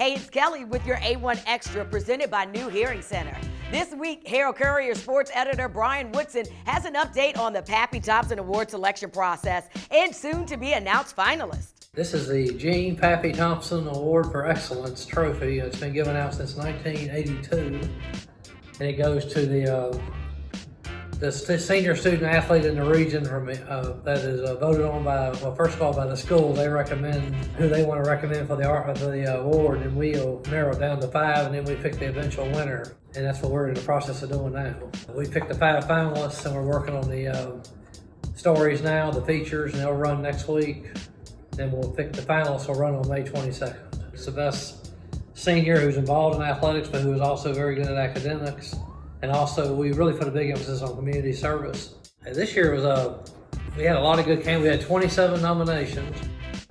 Hey, it's Kelly with your A1 Extra presented by New Hearing Center. This week, Herald Courier sports editor Brian Woodson has an update on the Pappy Thompson Award selection process and soon-to-be announced finalists. This is the Gene Pappy Thompson Award for Excellence trophy. It's been given out since 1982, and it goes to the senior student athlete in the region that is voted on by, well, first of all, by the school. They recommend who they want to recommend for the award, and we'll narrow it down to 5, and then we pick the eventual winner. And that's what we're in the process of doing now. We picked the 5 finalists, and we're working on the stories now, the features, and they'll run next week. Then we'll pick the finalists. Will run on May 22nd. It's the best senior who's involved in athletics, but who is also very good at academics. And also, we really put a big emphasis on community service. And this year we had a lot of good candidates. We had 27 nominations.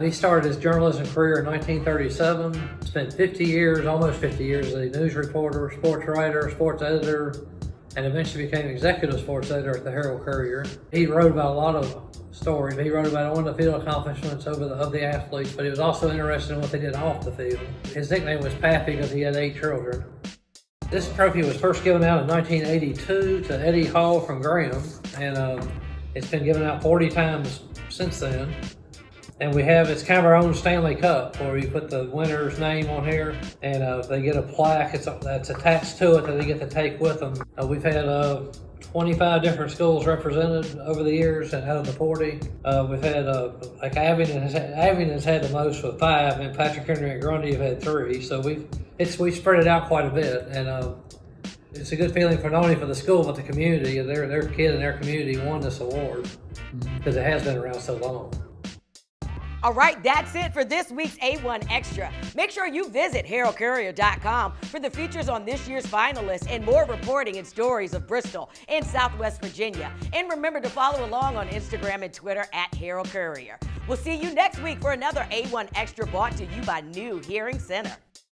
He started his journalism career in 1937, spent 50 years, almost 50 years as a news reporter, sports writer, sports editor, and eventually became executive sports editor at the Herald Courier. He wrote about a lot of stories. He wrote about on-the-field accomplishments of the athletes, but he was also interested in what they did off the field. His nickname was Pappy because he had 8 children. This trophy was first given out in 1982 to Eddie Hall from Graham, and it's been given out 40 times since then. And it's kind of our own Stanley Cup, where we put the winner's name on here, and they get a plaque that's attached to it that they get to take with them. We've had 25 different schools represented over the years, and out of the 40, we've had like Abington has had the most with 5, and Patrick Henry and Grundy have had 3. So we spread it out quite a bit, and it's a good feeling for not only for the school but the community. Their kid in their community won this award because it has been around so long. All right, that's it for this week's A1 Extra. Make sure you visit heraldcourier.com for the features on this year's finalists and more reporting and stories of Bristol and Southwest Virginia. And remember to follow along on Instagram and Twitter at Herald Courier. We'll see you next week for another A1 Extra brought to you by New Hearing Center.